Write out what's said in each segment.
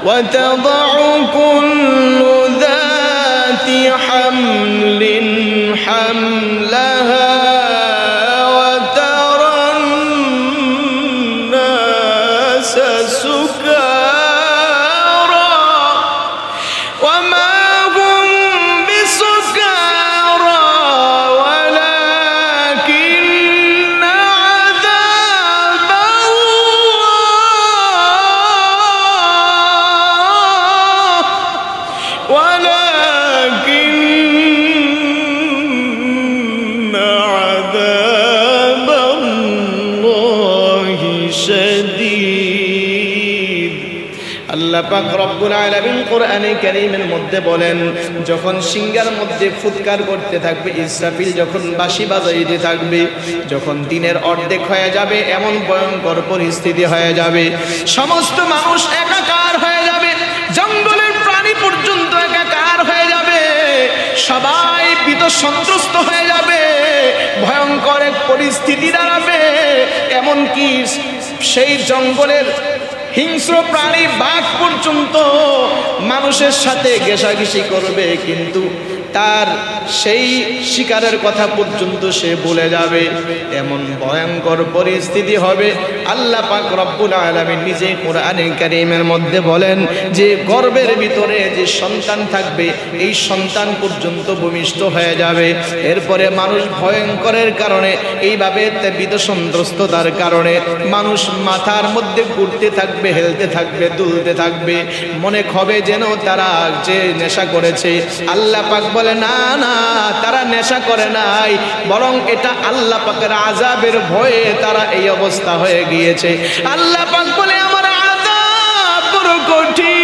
وتضع كل ذات حمل حملها وترى الناس سكارى وما هم بسكارى ولكن عذاب الله شديد আল্লাহ পাক রব্বুল আলামিন কোরআনে কারীমের মধ্যে বলেন, যখন সিংহার মধ্যে ফুৎকার করতে থাকবে ইসরাফিল, যখন বাঁশি বাজাইতে থাকবে, যখন দিনের অর্ধেক হয়ে যাবে, এমন ভয়ঙ্কর পরিস্থিতি হয়ে যাবে, সমস্ত মানুষ একাকার হয়ে যাবে, জঙ্গলের প্রাণী পর্যন্ত একাকার হয়ে যাবে, সবাই ভীত সন্ত্রস্ত হয়ে যাবে, ভয়ঙ্কর এক পরিস্থিতি দাঁড়াবে। এমনকি সেই জঙ্গলের হিংস্র প্রাণী বাঘ পর্যন্ত মানুষের সাথে ঘেঁষাঘেঁষি করবে, কিন্তু তার সেই শিকারের কথা পর্যন্ত সে ভুলে যাবে। এমন ভয়ঙ্কর পরিস্থিতি হবে। আল্লাহ পাক রব্বুল আলামিন নিজে কোরআনে কারীমের মধ্যে বলেন যে গর্ভের ভিতরে যে সন্তান থাকবে, এই সন্তান পর্যন্ত ভূমিষ্ঠ হয়ে যাবে। এরপরে মানুষ ভয়ঙ্করের কারণে এইভাবে ভীত সন্ত্রস্ততার কারণে মানুষ মাথার মধ্যে ঘুরতে থাকবে, হেলতে থাকবে, দুলতে থাকবে, মনে হবে যেন তারা যে নেশা করেছে। আল্লাহ পাক বলে না না, তারা নেশা করে নাই, বরং এটা আল্লাহ পাকের আযাবের ভয়ে তারা এই অবস্থা হয়ে গিয়েছে। আল্লাহ পাক বলে আমার আযাব বড় কঠিন।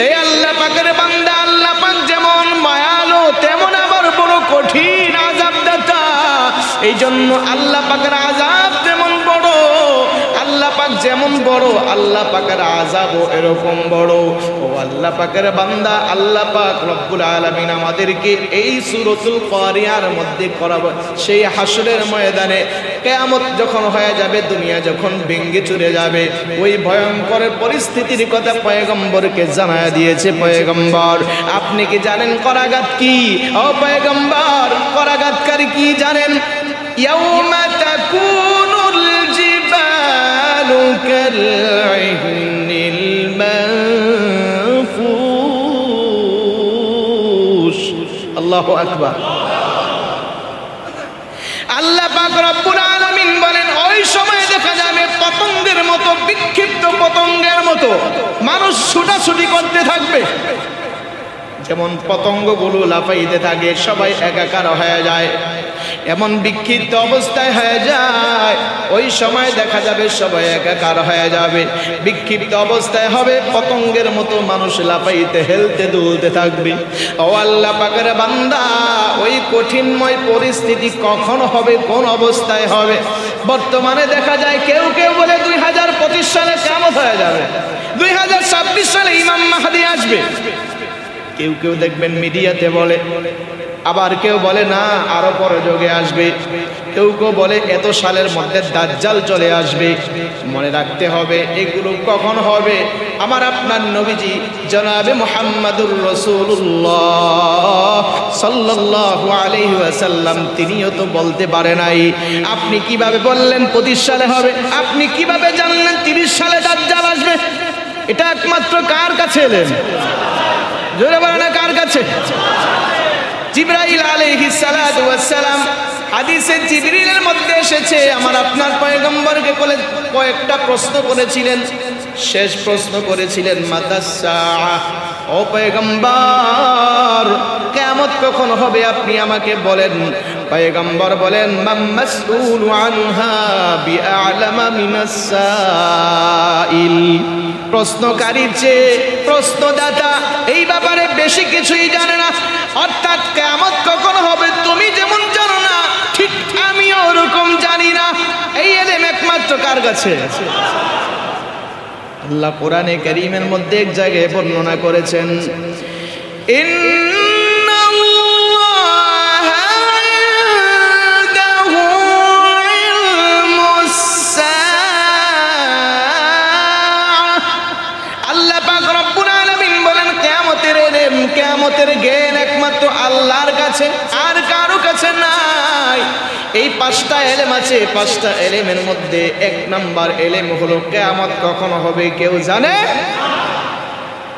এই আল্লাহ পাকের বান্দা, আল্লাহ পাক যেমন মায়ালু তেমন আবার বড় কঠিন আযাবদাতা। এই জন্য আল্লাহ পাকের আযাব যেমন বড়, আল্লাহ পাক যেমন বড়, আল্লাহ পাকের আযাবও এরকম বড়। ও আল্লাহ পাকের বান্দা, আল্লাহ পাক রব্বুল আলামিন আমাদেরকে এই সূরাতুল কারিয়ার মধ্যে করাবে সেই হাসরের ময়দানে কিয়ামত যখন হয়ে যাবে, দুনিয়া যখন ভেঙে চুরে যাবে, ওই ভয়ঙ্কর পরিস্থিতির কথা পয়গম্বরকে জানায়া দিয়েছে। পয়গম্বর, আপনি কি জানেন করাঘাত কি? ও পয়গম্বর, করাঘাতকারী কি জানেন? ইয়াউমা তাকুনুল জিবালু কাল'ইহনিল মানফুশ। আল্লাহু আকবার। আল্লাহ পাক রব্বুল আলামিন বলেন, ওই সময় দেখা যাবে পতঙ্গের মতো, বিক্ষিপ্ত পতঙ্গের মতো মানুষ ছুটাছুটি করতে থাকবে। যেমন পতঙ্গগুলো লাফাইতে থাকে, সবাই একাকার হয়ে যায়, এমন বিক্ষিপ্ত অবস্থায় হয়ে যায়। ওই সময় দেখা যাবে সবাই একাকার হয়ে যাবে, বিক্ষিপ্ত অবস্থায় হবে, পতঙ্গের মতো মানুষ লাফাইতে হেলতে দুলতে থাকবে। ও আল্লাহ পাকের বান্দা, ওই কঠিনময় পরিস্থিতি কখন হবে, কোন অবস্থায় হবে? বর্তমানে দেখা যায় কেউ কেউ বলে 2025 সালে কিয়ামত হয়ে যাবে, 2026 সালে ইমাম মাহদী আসবে। কেউ কেউ দেখবেন মিডিয়াতে বলে, আবার কেউ বলে না আরো পরে যুগে আসবে, কেউ কেউ বলে এত সালের মধ্যে দাজ্জাল চলে আসবে। মনে রাখতে হবে এগুলো কখন হবে? আমার আপনার নবীজি জনাবে মুহাম্মাদুর রাসূলুল্লাহ সাল্লাল্লাহু আলাইহি ওয়াসাল্লাম তিনিও তো বলতে পারে নাই। আপনি কিভাবে বললেন 25 সালে হবে? আপনি কিভাবে জানলেন 30 সালে দাজ্জাল আসবে? এটা একমাত্র কার কাছে এলেন? জোরে বলেন না, কার কাছে? জিবরাইল আলাইহিস সালাতু ওয়াস সালাম, হাদিসে জিবরিলের মধ্যে এসেছে, আমার আপনার পয়গম্বরকে কয়েকটা প্রশ্ন করেছিলেন। শেষ প্রশ্ন করেছিলেন মাতাস সাআ, ও পয়গম্বর কিয়ামত কখন হবে আপনি আমাকে বলেন। পয়গম্বর বলেন, মান মাসউলু আনহা বিআলামা মিনাস সাইল। প্রশ্নকারীর চেয়ে প্রশ্নদাতা এই ব্যাপারে বেশি কিছুই জানে না। অর্থাৎ কিয়ামত কখন হবে তুমি যেমন জানো না, ঠিক আমিও ওরকম জানি না। এই ইলম একমাত্র কার কাছে? আল্লাহ কোরআনে কারীমের মধ্যে এক জায়গায় বর্ণনা করেছেন, কাছে, আর কারো কাছে নাই। এই 5টা এলেম আছে, 5টা এলেমের মধ্যে 1 নাম্বার এলেম হলো কিয়ামত কখন হবে কেউ জানে।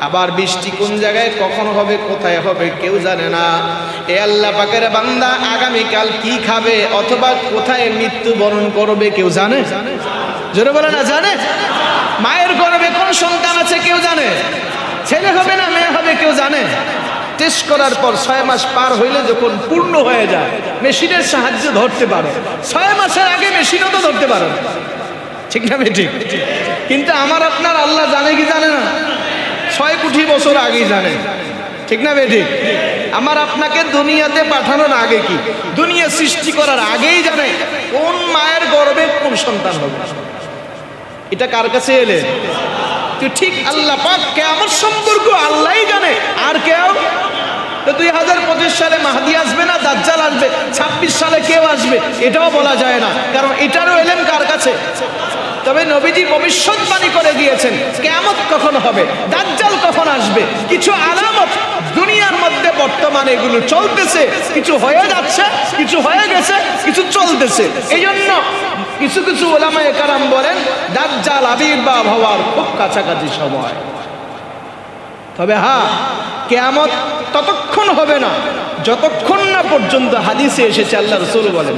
আবার বৃষ্টি কোন জায়গায় কখন হবে, কোথায় হবে কেউ জানে না। এ আল্লাহ পাকের বান্দা আগামীকাল কি খাবে অথবা কোথায় মৃত্যুবরণ করবে কেউ জানে? জোরে বলে না জানে? মায়ের গর্ভে কোন সন্তান আছে কেউ জানে? ছেলে হবে না মেয়ে হবে কেউ জানে? টেস্ট করার পর 6 মাস পার হইলে যখন পূর্ণ হয়ে যায় মেশিনের সাহায্যে ধরতে পারে। 6 মাসের আগে মেশিনও তো ধরতে পারে না, ঠিক না ঠিক? কিন্তু আমার আপনার আল্লাহ জানে কি জানে না? 6 কোটি বছর আগেই জানে, ঠিক না ঠিক? আমার আপনাকে দুনিয়াতে পাঠানোর আগে কি, দুনিয়া সৃষ্টি করার আগেই জানে কোন মায়ের গর্ভে কোন সন্তান হবে। এটা কার কাছে এলে? তো ঠিক আল্লাহ পাক কিয়ামত সম্পর্ক আল্লাহই জানে, আর কেউ। তো 2025 সালে মাহদি আসবে না দাজ্জাল আসবে, 26 সালে কেউ আসবে এটাও বলা যায় না, কারণ এটারও এলেম কার কাছে? তবে নবীজি ভবিষ্যৎবাণী করে গিয়েছেন কিয়ামত কখন হবে, দাজ্জাল কখন আসবে। কিছু আলামত দুনিয়ার মধ্যে বর্তমানে এগুলো চলতেছে, কিছু হয়ে যাচ্ছে, কিছু হয়ে গেছে, কিছু চলতেছে। এই জন্য কিছু কিছু উলামায়ে কেরাম বলেন দাজ্জাল আবির্ভাব হওয়ার খুব কাছাকাছি সময়। তবে হ্যাঁ, কিয়ামত ততক্ষণ হবে না যতক্ষণ না পর্যন্ত হাদিসে এসেছে আল্লাহ রাসূল বলেন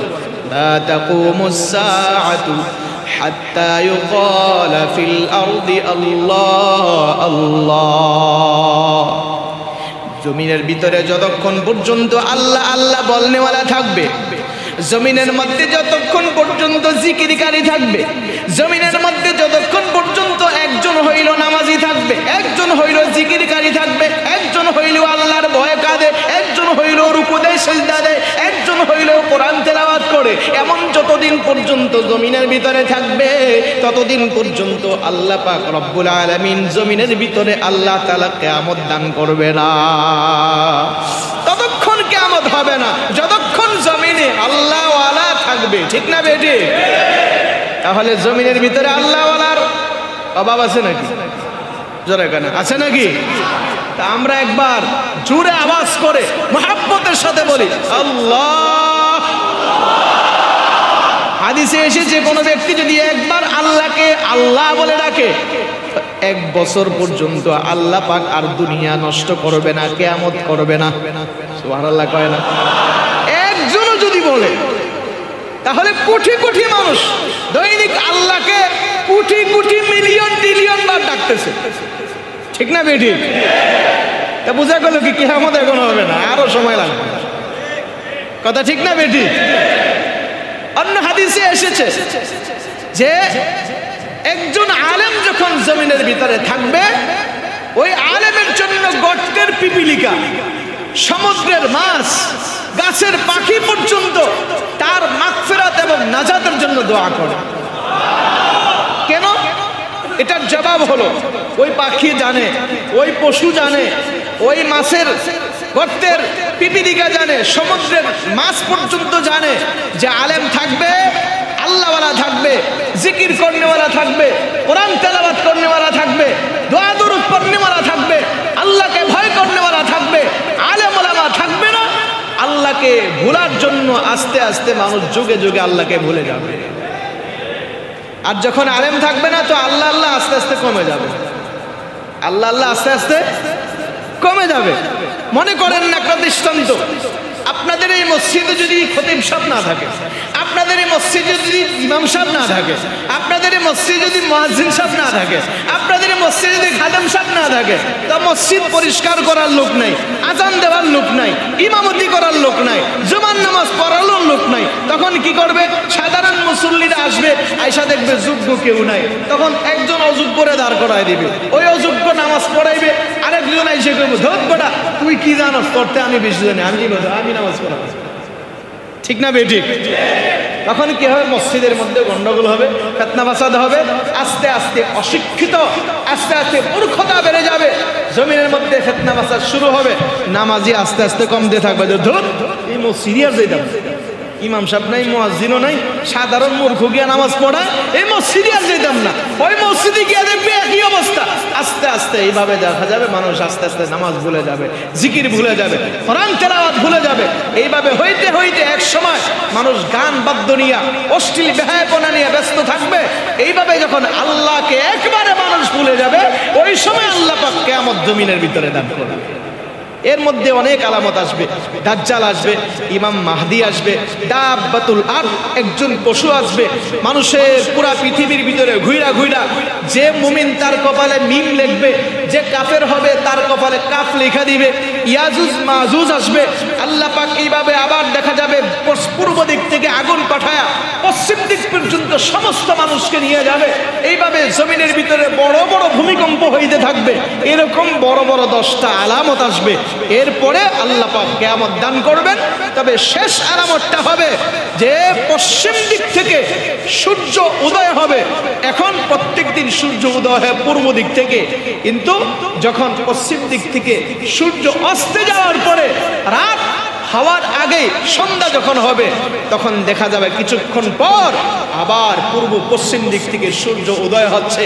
লা তাকুমুস সাআতু হাত্তা ইউকালা ফিল আরদি আল্লাহ আল্লাহ। জমিনের ভিতরে যতক্ষণ পর্যন্ত আল্লাহ আল্লাহ বলনেওয়ালা থাকবে, জমিনের মধ্যে যতক্ষণ পর্যন্ত জিকিরকারী থাকবে, জমিনের মধ্যে যতক্ষণ পর্যন্ত একজন হইল নামাজি থাকবে, একজন হইল জিকিরকারী থাকবে, একজন হইল আল্লাহর ভয়ে কাঁদে, একজন হইল রুকু দেয় সিজদা দেয়, একজন হইল কোরআন তেলাওয়াত করে, এমন যতদিন পর্যন্ত জমিনের ভিতরে থাকবে ততদিন পর্যন্ত আল্লাহ পাক রব্বুল আলামিন জমিনের ভিতরে আল্লাহ তাআলা কিয়ামত দান করবে না। ততক্ষণ কিয়ামত হবে না যতক্ষণ জমিনে আল্লাহওয়ালা থাকবে, ঠিক না বেটি? তাহলে জমিনের ভিতরে আল্লাহওয়ালার অভাব আছে নাকি? জোরে কেন আছে নাকি? তা আমরা একবার জোরে আওয়াজ করে মহব্বতের সাথে বলি আল্লাহ। হাদিসে এসেছে কোন ব্যক্তি যদি একবার আল্লাহকে আল্লাহ বলে ডাকে 1 বছর পর্যন্ত আল্লাহ পাক আর দুনিয়া নষ্ট করবে না, কিয়ামত করবে না। সুবহানাল্লাহ কয় না? একজনও যদি বলে তাহলে কোটি কোটি মানুষ দৈনিক আল্লাহকে কোটি কোটি মিলিয়ন ট্রিলিয়ন বার ডাকতেছে, ঠিক না বেটি? তা বোঝা গেল কি কিয়ামত এখন হবে না, আরো সময় লাগবে। কথা ঠিক না বেটি? অন্য হাদিসে এসেছে যে একজন আলেম যখন জমিনের ভিতরে থাকবে ওই আলেমের জন্য গর্তের পিপিলিকা, সমুদ্রের মাছ, গাছের পাখি পর্যন্ত তার মাগফিরাত এবং নাজাতের জন্য দোয়া করে। কেন? এটার জবাব হলো ওই পাখি জানে, ওই পশু জানে, ওই মাছের গর্তের পিপিলিকা জানে, সমুদ্রের মাছ পর্যন্ত জানে যে আলেম থাকবে, আল্লাহওয়ালা থাকবে, জিকির করনেওয়ালা থাকবে, কোরআন তেলাওয়াত করনেওয়ালা থাকবে, দোয়া দরুদ পড়নেওয়ালা থাকবে, আল্লাহকে ভয় করনেওয়ালা থাকবে, আলেম ওলামা থাকবে না। আল্লাহকে ভুলার জন্য আস্তে আস্তে মানুষ যুগে যুগে আল্লাহকে ভুলে যাবে। আর যখন আলেম থাকবে না তো আল্লাহ আল্লাহ আস্তে আস্তে কমে যাবে, আল্লাহ আল্লাহ আস্তে আস্তে কমে যাবে। মনে করেন না একটা দৃষ্টান্ত, আপনাদের এই মসজিদে যদি খতিব সাহেব না থাকে, আপনাদের এই মসজিদে যদি ইমাম সাহেব না থাকে, আপনাদের এই মসজিদে যদি মুয়াজ্জিন সাহেব না থাকে, আপনাদের এই মসজিদে যদি খাদেম সাহেব না থাকে, তা মসজিদ পরিষ্কার করার লোক নাই, আজান দেওয়ার লোক নাই, ইমামতি করার লোক নাই, জুমার নামাজ পড়ানোর লোক নাই। তখন কি করবে? সাধারণ মুসল্লিরা আসবে, আয়সা দেখবে যোগ্য কেউ নাই, তখন একজন অযোগ্যরে দাঁড় করায় দিবে, ওই অযোগ্য নামাজ পড়াইবে, আরেকজন এসে করবো ধোপটা তুই কি জানো, করতে আমি বেশি জানি, আমি কি বলবো, আমি নামাজ পড়াবো, ঠিক না বেঠিক? তখন কি হবে? মসজিদের মধ্যে গন্ডগোল হবে, ফিতনা ফাসাদ হবে, আস্তে আস্তে অশিক্ষিত, আস্তে আস্তে মূর্খতা বেড়ে যাবে, জমিনের মধ্যে ফিতনা ফাসাদ শুরু হবে, নামাজি আস্তে আস্তে কমতে থাকবে। ধর এই সিরিয়াস হয়ে যাবে, ইমাম সাহেব নাই, মুয়াজ্জিনও নাই, সাধারণ মূর্খ গিয়া নামাজ পড়ায়, এই মসজিদে আর যেতাম না। ওই মসজিদে গিয়ে দেখবে একই অবস্থা। আস্তে আস্তে এইভাবে দেখা যাবে মানুষ আস্তে আস্তে নামাজ ভুলে যাবে, জিকির ভুলে যাবে, কোরআন তেলাওয়াত ভুলে যাবে। এইভাবে হইতে হইতে এক সময় মানুষ গান বাদ্য নিয়ে, অশ্লীল বেহায়াপনা নিয়ে ব্যস্ত থাকবে। এইভাবে যখন আল্লাহকে একবারে মানুষ ভুলে যাবে, ওই সময় আল্লাহ পাক কিয়ামত জমিনের ভিতরে দান করবে। এর মধ্যে অনেক আলামত আসবে, দাজ্জাল আসবে, ইমাম মাহদি আসবে, দাব্বাতুল আরদ একজন পশু আসবে, মানুষের পুরা পৃথিবীর ভিতরে ঘুইরা ঘুইরা যে মুমিন তার কপালে মিম লিখবে, যে কাফের হবে তার কপালে কাফ লেখা দিবে। ইয়াজুজ মাজুজ আসবে। আল্লাহ পাক এইভাবে আবার দেখা যাবে পূর্ব দিক থেকে আগুন পাঠায়া পশ্চিম দিক পর্যন্ত সমস্ত মানুষকে নিয়ে যাবে। এইভাবে জমিনের ভিতরে বড় বড় ভূমিকম্প হইতে থাকবে। এরকম বড় বড় 10টা আলামত আসবে। এরপরে আল্লাহ পাক কিয়ামত দান করবেন। তবে শেষ আলামতটা হবে যে পশ্চিম দিক থেকে সূর্য উদয় হবে। এখন প্রত্যেকদিন সূর্য উদয় হয় পূর্ব দিক থেকে, কিন্তু যখন পশ্চিম দিক থেকে সূর্য অস্তে যাওয়ার পরে রাত হওয়ার আগে সন্ধ্যা যখন হবে, তখন দেখা যাবে কিছুক্ষণ পর আবার পূর্ব পশ্চিম দিক থেকে সূর্য উদয় হচ্ছে।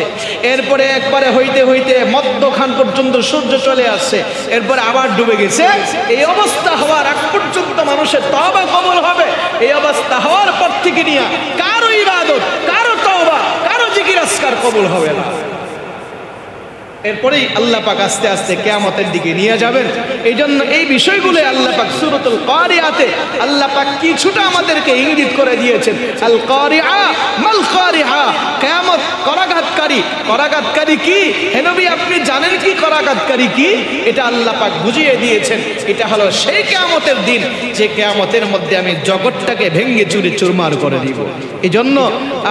এরপরে একবারে হইতে হইতে মধ্যখান পর্যন্ত সূর্য চলে আসছে, এরপরে আবার ডুবে গেছে। এই অবস্থা হওয়ার আগ পর্যন্ত মানুষের তওবা কবুল হবে। এই অবস্থা হওয়ার পর থেকে নিয়ে কারো ইবাদত, কারো তওবা, কারো জিকির আজকার কবুল হবে না। এরপরেই আল্লাহ পাক আস্তে আস্তে কিয়ামতের দিকে নিয়ে যাবেন। এই জন্য এই বিষয়গুলো আল্লাহ পাক সূরাতুল কারিয়াতে আল্লাহ পাক কিছুটা আমাদেরকে ইঙ্গিত করে দিয়েছেন। আল কারিআ মাল কারিআ, কিয়ামত করাঘাতকারী। করাঘাতকারী কি হে নবী আপনি জানেন কি করাঘাতকারী কি? এটা আল্লাহ পাক বুঝিয়ে দিয়েছেন। এটা হলো সেই কিয়ামতের দিন যে কিয়ামতের মধ্যে আমি জগৎটাকে ভেঙে চুরে চুরমার করে দিব। এই জন্য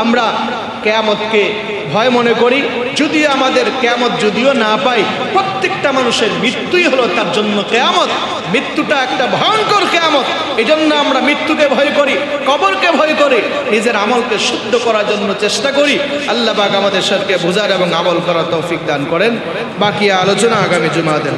আমরা কিয়ামতকে ভয় মনে করি। যদিও আমাদের কিয়ামত যদিও না পাই, প্রত্যেকটা মানুষের মৃত্যুই হলো তার জন্য কিয়ামত। মৃত্যুটা একটা ভয়ঙ্কর কিয়ামত। এই জন্য আমরা মৃত্যুকে ভয় করি, কবরকে ভয় করি, নিজের আমলকে শুদ্ধ করার জন্য চেষ্টা করি। আল্লাহ পাক আমাদের সবকে বোঝার এবং আমল করার তৌফিক দান করেন। বাকি আলোচনা আগামী জুমাতে।